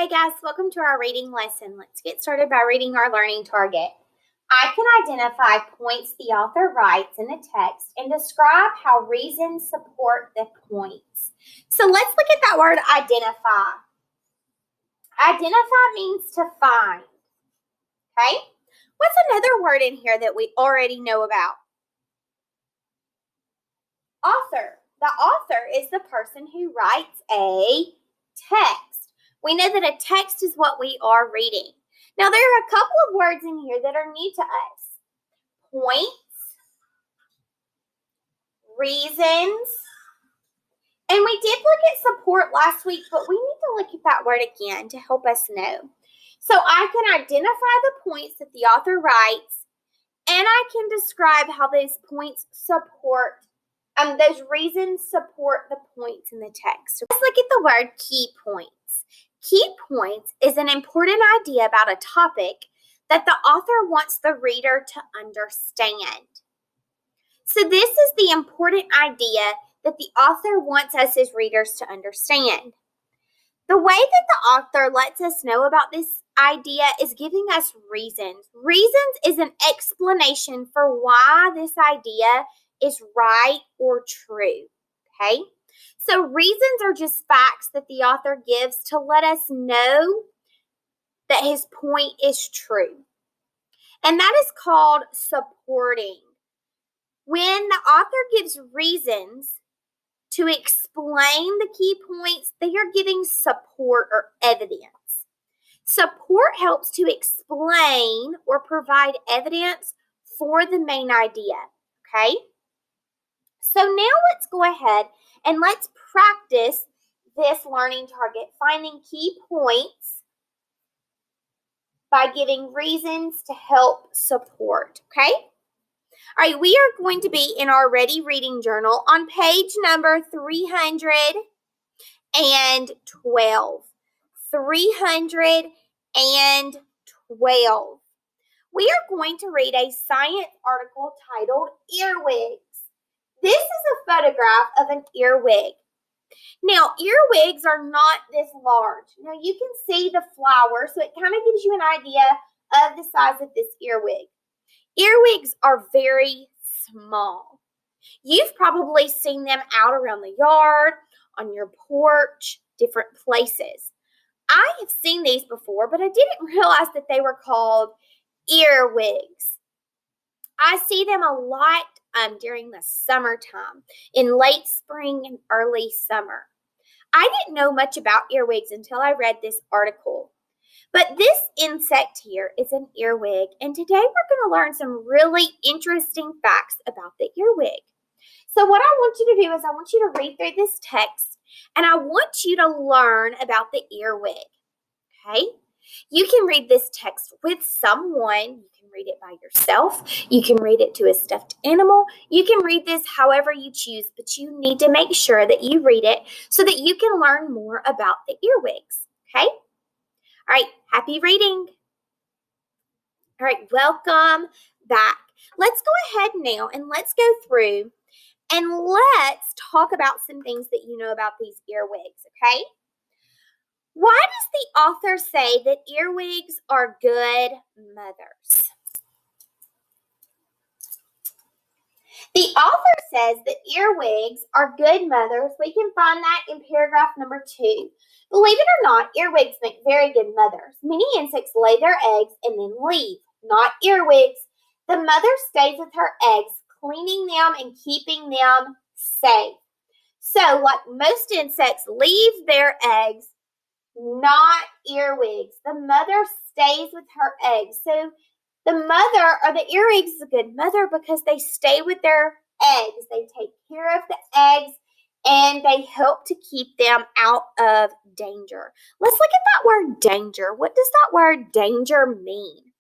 Hey guys, welcome to our reading lesson. Let's get started by reading our learning target. I can identify points the author writes in the text and describe how reasons support the points. So let's look at that word identify. Identify means to find. Okay? What's another word in here that we already know about? Author. The author is the person who writes a text. We know that a text is what we are reading. Now, there are a couple of words in here that are new to us. Points, reasons, and we did look at support last week, but we need to look at that word again to help us know. So I can identify the points that the author writes, and I can describe how those points support, those reasons support the points in the text. So let's look at the word key points. Key points is an important idea about a topic that the author wants the reader to understand. So this is the important idea that the author wants us as readers to understand. The way that the author lets us know about this idea is giving us reasons. Reasons is an explanation for why this idea is right or true, okay? So reasons are just facts that the author gives to let us know that his point is true. And that is called supporting. When the author gives reasons to explain the key points, they are giving support or evidence. Support helps to explain or provide evidence for the main idea, okay? So now let's go ahead and let's practice this learning target, finding key points by giving reasons to help support, okay? All right, we are going to be in our Ready Reading Journal on page number 312. 312. We are going to read a science article titled Earwigs. This is a photograph of an earwig. Now, earwigs are not this large. Now, you can see the flower, so it kind of gives you an idea of the size of this earwig. Earwigs are very small. You've probably seen them out around the yard, on your porch, different places. I have seen these before, but I didn't realize that they were called earwigs. I see them a lot during the summertime, in late spring and early summer. I didn't know much about earwigs until I read this article. But this insect here is an earwig, and today we're going to learn some really interesting facts about the earwig. So what I want you to do is I want you to read through this text, and I want you to learn about the earwig, okay? You can read this text with someone. You can read it by yourself. You can read it to a stuffed animal. You can read this however you choose, but you need to make sure that you read it so that you can learn more about the earwigs, okay? All right, happy reading. All right, welcome back. Let's go ahead now and let's go through and let's talk about some things that you know about these earwigs, okay? Why does the author say that earwigs are good mothers? The author says that earwigs are good mothers. We can find that in paragraph number 2. Believe it or not, earwigs make very good mothers. Many insects lay their eggs and then leave, not earwigs. The mother stays with her eggs, cleaning them and keeping them safe. So, like most insects leave their eggs, not earwigs. The mother stays with her eggs. So the mother or the earwigs is a good mother because they stay with their eggs. They take care of the eggs and they help to keep them out of danger. Let's look at that word danger. What does that word danger mean?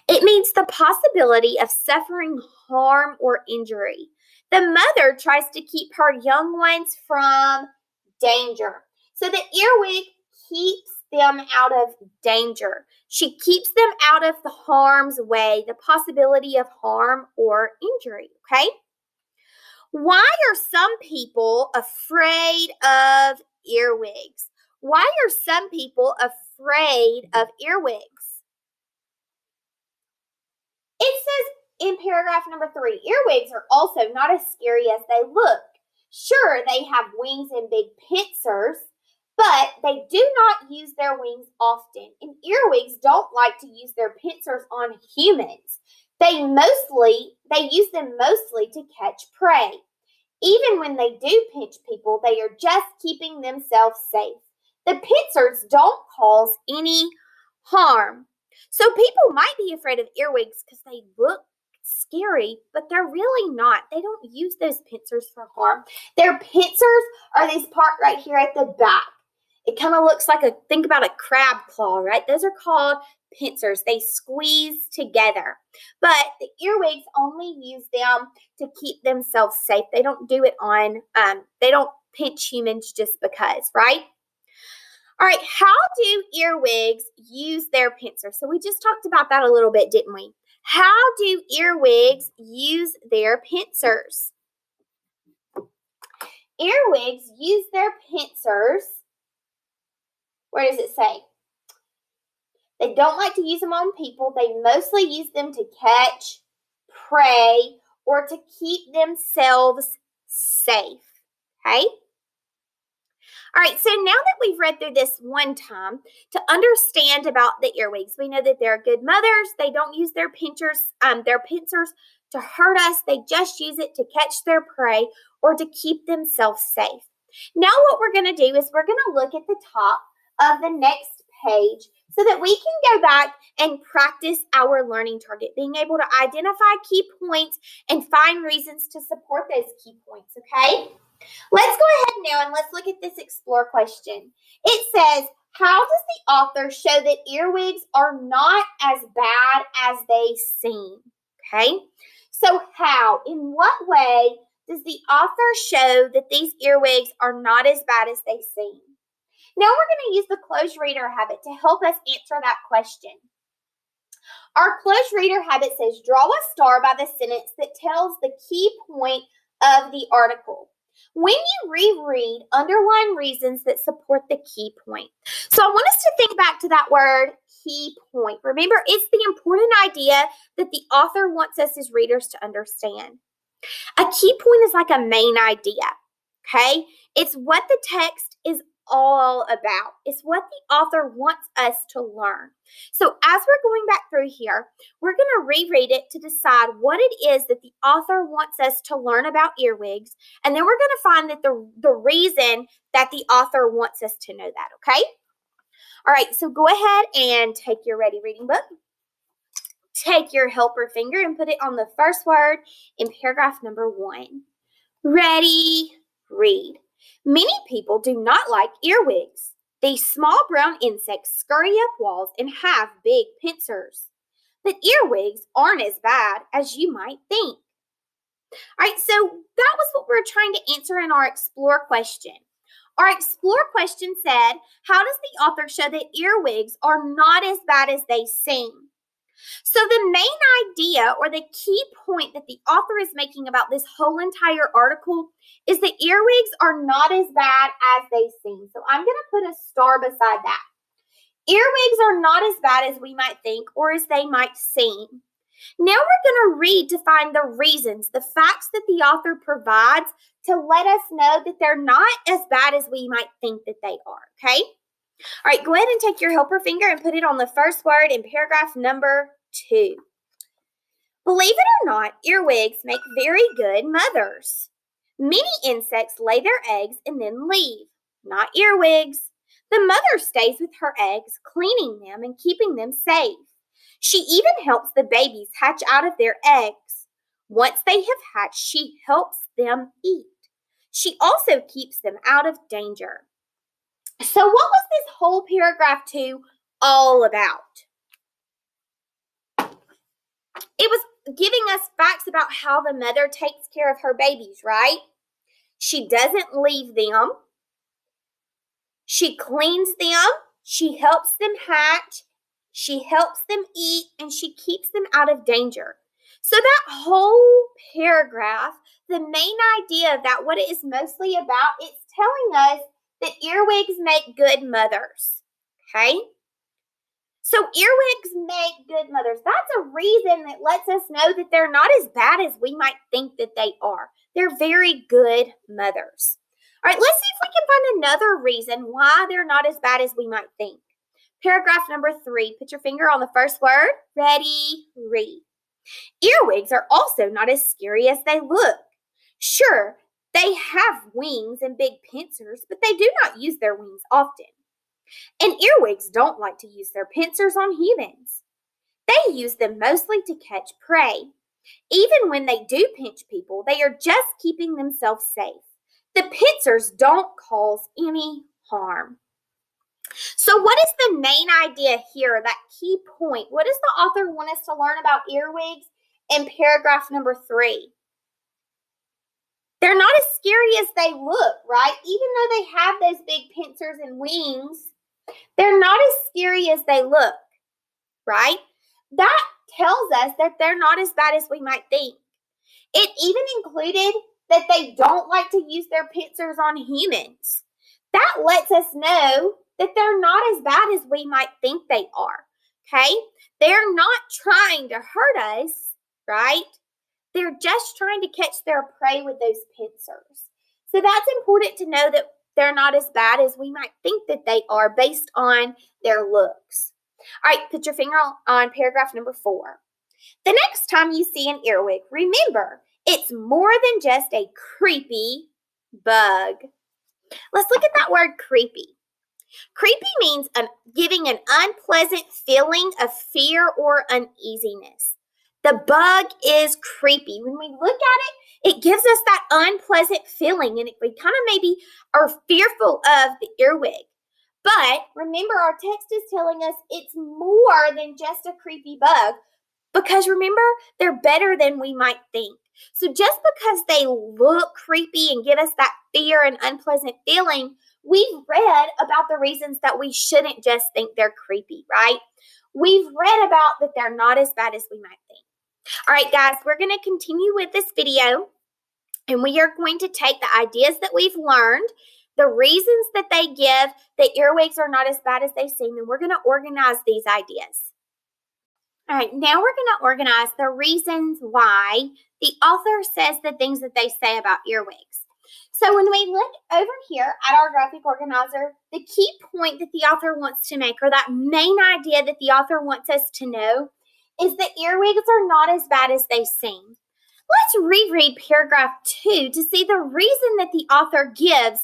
It means the possibility of suffering harm or injury. The mother tries to keep her young ones from danger. So the earwig keeps them out of danger. She keeps them out of the harm's way, the possibility of harm or injury, okay? Why are some people afraid of earwigs? Why are some people afraid of earwigs? It says in paragraph number 3, earwigs are also not as scary as they look. Sure, they have wings and big pincers, but they do not use their wings often. And earwigs don't like to use their pincers on humans. They use them mostly to catch prey. Even when they do pinch people, they are just keeping themselves safe. The pincers don't cause any harm. So people might be afraid of earwigs because they look scary, but they're really not. They don't use those pincers for harm. Their pincers are this part right here at the back. It kind of looks like think about a crab claw, right? Those are called pincers. They squeeze together. But the earwigs only use them to keep themselves safe. They don't do it they don't pinch humans just because, right? All right, how do earwigs use their pincers? So we just talked about that a little bit, didn't we? How do earwigs use their pincers? Earwigs use their pincers. Where does it say? They don't like to use them on people. They mostly use them to catch prey or to keep themselves safe. Okay? All right, so now that we've read through this one time, to understand about the earwigs, we know that they're good mothers. They don't use their pincers to hurt us. They just use it to catch their prey or to keep themselves safe. Now what we're going to do is we're going to look at the top of the next page so that we can go back and practice our learning target, being able to identify key points and find reasons to support those key points, okay? Let's go ahead now and let's look at this explore question. It says, how does the author show that earwigs are not as bad as they seem? Okay, so how? In what way does the author show that these earwigs are not as bad as they seem? Now we're going to use the closed reader habit to help us answer that question. Our closed reader habit says, draw a star by the sentence that tells the key point of the article. When you reread, underline reasons that support the key point. So I want us to think back to that word, key point. Remember, it's the important idea that the author wants us as readers to understand. A key point is like a main idea, okay? It's what the text is all about. It's what the author wants us to learn. So as we're going back through here, we're going to reread it to decide what it is that the author wants us to learn about earwigs, and then we're going to find that the reason that the author wants us to know that, okay? All right, so go ahead and take your Ready Reading book. Take your helper finger and put it on the first word in paragraph number 1. Ready, read. Many people do not like earwigs. These small brown insects scurry up walls and have big pincers. But earwigs aren't as bad as you might think. All right, so that was what we were trying to answer in our explore question. Our explore question said, how does the author show that earwigs are not as bad as they seem? So the main idea or the key point that the author is making about this whole entire article is that earwigs are not as bad as they seem. So I'm going to put a star beside that. Earwigs are not as bad as we might think or as they might seem. Now we're going to read to find the reasons, the facts that the author provides to let us know that they're not as bad as we might think that they are, okay? All right, go ahead and take your helper finger and put it on the first word in paragraph number 2. Believe it or not, earwigs make very good mothers. Many insects lay their eggs and then leave. Not earwigs. The mother stays with her eggs, cleaning them and keeping them safe. She even helps the babies hatch out of their eggs. Once they have hatched, she helps them eat. She also keeps them out of danger. So what was this whole paragraph 2 all about? It was giving us facts about how the mother takes care of her babies, right? She doesn't leave them. She cleans them. She helps them hatch. She helps them eat, and she keeps them out of danger. So that whole paragraph, the main idea of that, what it is mostly about, it's telling us that earwigs make good mothers, okay? So earwigs make good mothers. That's a reason that lets us know that they're not as bad as we might think that they are. They're very good mothers. All right, let's see if we can find another reason why they're not as bad as we might think. Paragraph number 3. Put your finger on the first word. Ready, read. Earwigs are also not as scary as they look. Sure, they have wings and big pincers, but they do not use their wings often. And earwigs don't like to use their pincers on humans. They use them mostly to catch prey. Even when they do pinch people, they are just keeping themselves safe. The pincers don't cause any harm. So what is the main idea here, that key point? What does the author want us to learn about earwigs in paragraph number 3? They're not as scary as they look, right? Even though they have those big pincers and wings, they're not as scary as they look, right? That tells us that they're not as bad as we might think. It even included that they don't like to use their pincers on humans. That lets us know that they're not as bad as we might think they are, okay? They're not trying to hurt us, right? They're just trying to catch their prey with those pincers. So that's important to know, that they're not as bad as we might think that they are based on their looks. All right, put your finger on paragraph number 4. The next time you see an earwig, remember, it's more than just a creepy bug. Let's look at that word creepy. Creepy means giving an unpleasant feeling of fear or uneasiness. The bug is creepy. When we look at it, it gives us that unpleasant feeling, and we kind of maybe are fearful of the earwig. But remember, our text is telling us it's more than just a creepy bug, because remember, they're better than we might think. So just because they look creepy and give us that fear and unpleasant feeling, we've read about the reasons that we shouldn't just think they're creepy, right? We've read about that they're not as bad as we might think. All right, guys, we're going to continue with this video, and we are going to take the ideas that we've learned, the reasons that they give that earwigs are not as bad as they seem, and we're going to organize these ideas. All right, now we're going to organize the reasons why the author says the things that they say about earwigs. So when we look over here at our graphic organizer, the key point that the author wants to make, or that main idea that the author wants us to know, is that earwigs are not as bad as they seem. Let's reread paragraph 2 to see the reason that the author gives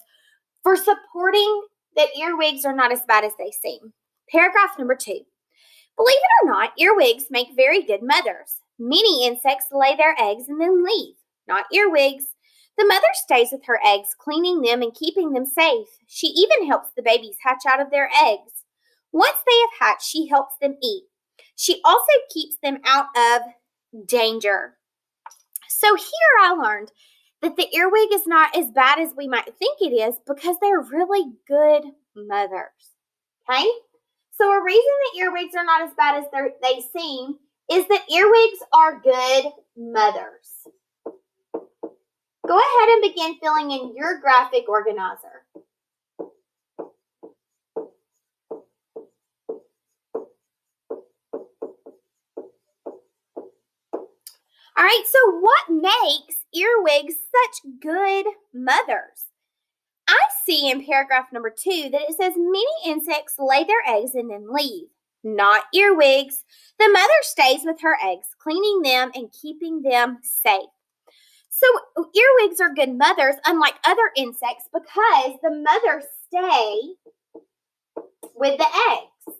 for supporting that earwigs are not as bad as they seem. Paragraph number 2. Believe it or not, earwigs make very good mothers. Many insects lay their eggs and then leave, not earwigs. The mother stays with her eggs, cleaning them and keeping them safe. She even helps the babies hatch out of their eggs. Once they have hatched, she helps them eat. She also keeps them out of danger. So here I learned that the earwig is not as bad as we might think it is, because they're really good mothers. Okay? So a reason that earwigs are not as bad as they seem is that earwigs are good mothers. Go ahead and begin filling in your graphic organizer. All right, so what makes earwigs such good mothers? I see in paragraph number 2 that it says many insects lay their eggs and then leave, not earwigs. The mother stays with her eggs, cleaning them and keeping them safe. So earwigs are good mothers, unlike other insects, because the mothers stay with the eggs.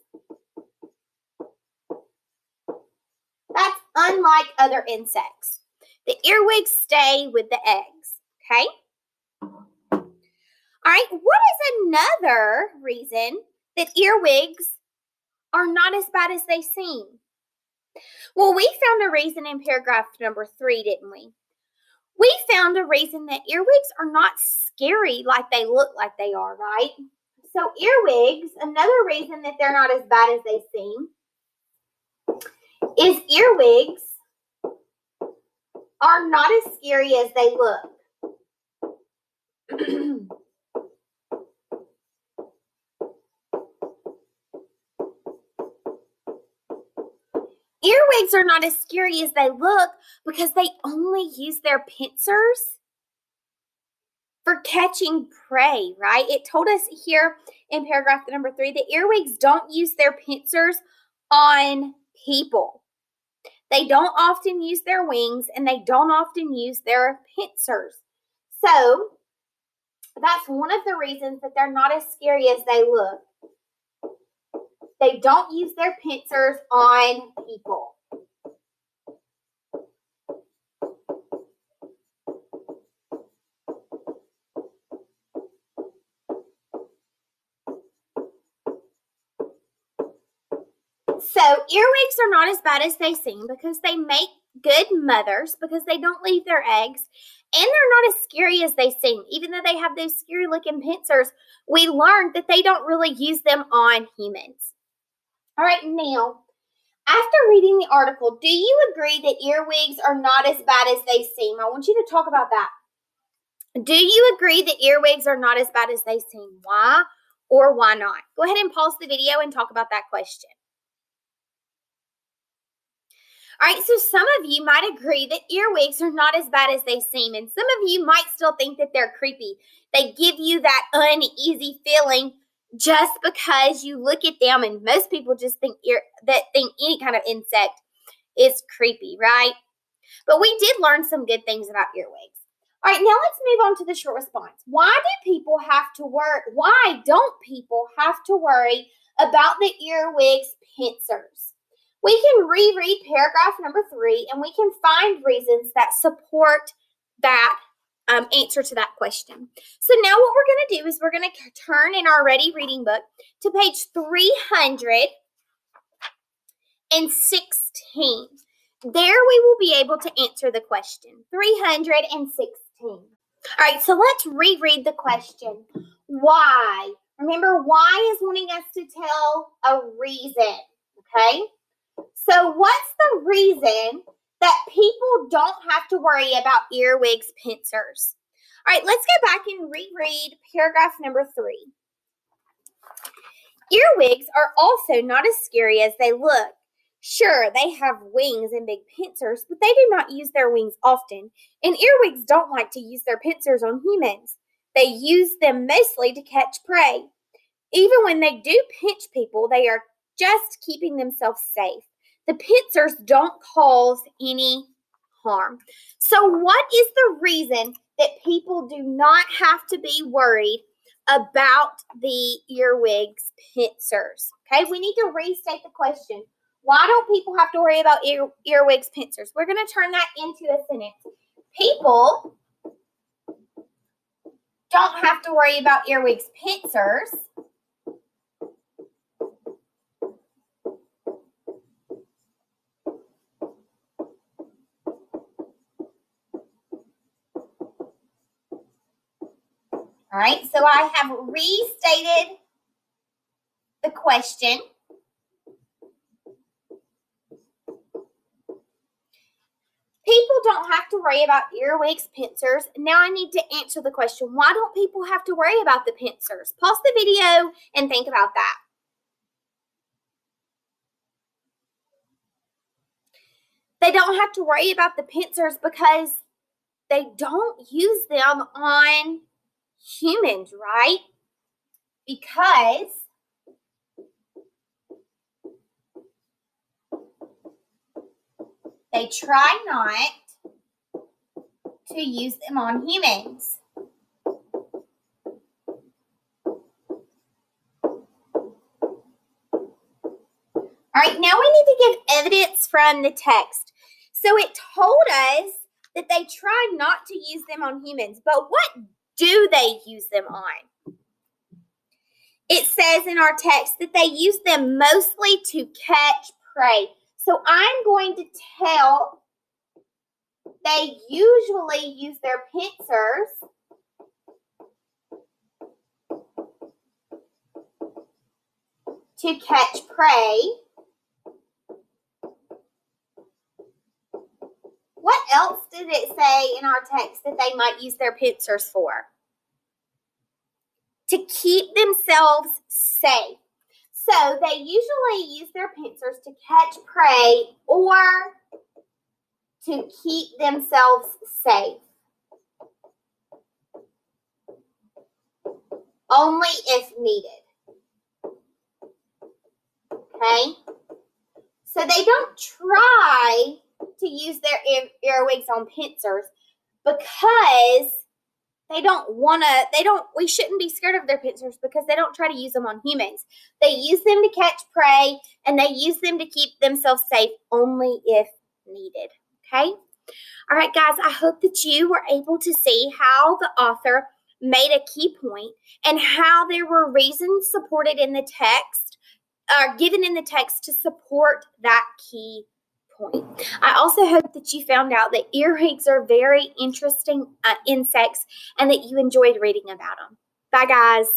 That's unlike other insects. The earwigs stay with the eggs, okay? All right, what is another reason that earwigs are not as bad as they seem? Well, we found a reason in paragraph number 3, didn't we? We found a reason that earwigs are not scary like they look like they are, right? So earwigs, another reason that they're not as bad as they seem, is earwigs are not as scary as they look. Earwigs are not as scary as they look because they only use their pincers for catching prey, right? It told us here in paragraph number 3 that earwigs don't use their pincers on people. They don't often use their wings and they don't often use their pincers. So that's one of the reasons that they're not as scary as they look. They don't use their pincers on people. So earwigs are not as bad as they seem because they make good mothers because they don't leave their eggs, and they're not as scary as they seem. Even though they have those scary looking pincers, we learned that they don't really use them on humans. All right, now, after reading the article, do you agree that earwigs are not as bad as they seem? I want you to talk about that. Do you agree that earwigs are not as bad as they seem? Why or why not? Go ahead and pause the video and talk about that question. All right, so some of you might agree that earwigs are not as bad as they seem, and some of you might still think that they're creepy. They give you that uneasy feeling just because you look at them, and most people just think any kind of insect is creepy, right? But we did learn some good things about earwigs. All right, now let's move on to the short response. Why don't people have to worry about the earwig's pincers? We can reread paragraph number 3 and we can find reasons that support that answer to that question. So now what we're going to do is we're going to turn in our Ready Reading book to page 316. There we will be able to answer the question. 316. All right, so let's reread the question. Why? Remember, why is wanting us to tell a reason, okay? So what's the reason that people don't have to worry about earwigs pincers? All right, let's go back and reread paragraph number 3. Earwigs are also not as scary as they look. Sure, they have wings and big pincers, but they do not use their wings often, and earwigs don't like to use their pincers on humans. They use them mostly to catch prey. Even when they do pinch people, they are just keeping themselves safe. The pincers don't cause any harm. So what is the reason that people do not have to be worried about the earwigs pincers? Okay, we need to restate the question. Why don't people have to worry about earwigs pincers? We're going to turn that into a sentence. People don't have to worry about earwigs pincers All right, so I have restated the question. People don't have to worry about earwigs pincers. Now I need to answer the question, why don't people have to worry about the pincers? Pause the video and think about that. They don't have to worry about the pincers because they don't use them on humans, right? Because they try not to use them on humans. All right, now we need to give evidence from the text. So it told us that they try not to use them on humans, but what do they use them on? It says in our text that they use them mostly to catch prey. So I'm going to tell they usually use their pincers to catch prey. What else did it say in our text that they might use their pincers for? To keep themselves safe. So they usually use their pincers to catch prey or to keep themselves safe. Only if needed. Okay? So they don't try to use their earwigs on pincers because we shouldn't be scared of their pincers because they don't try to use them on humans. They use them to catch prey and they use them to keep themselves safe only if needed. Okay? All right, guys, I hope that you were able to see how the author made a key point and how there were reasons supported in the text, given in the text to support that key point. I also hope that you found out that earwigs are very interesting insects and that you enjoyed reading about them. Bye, guys.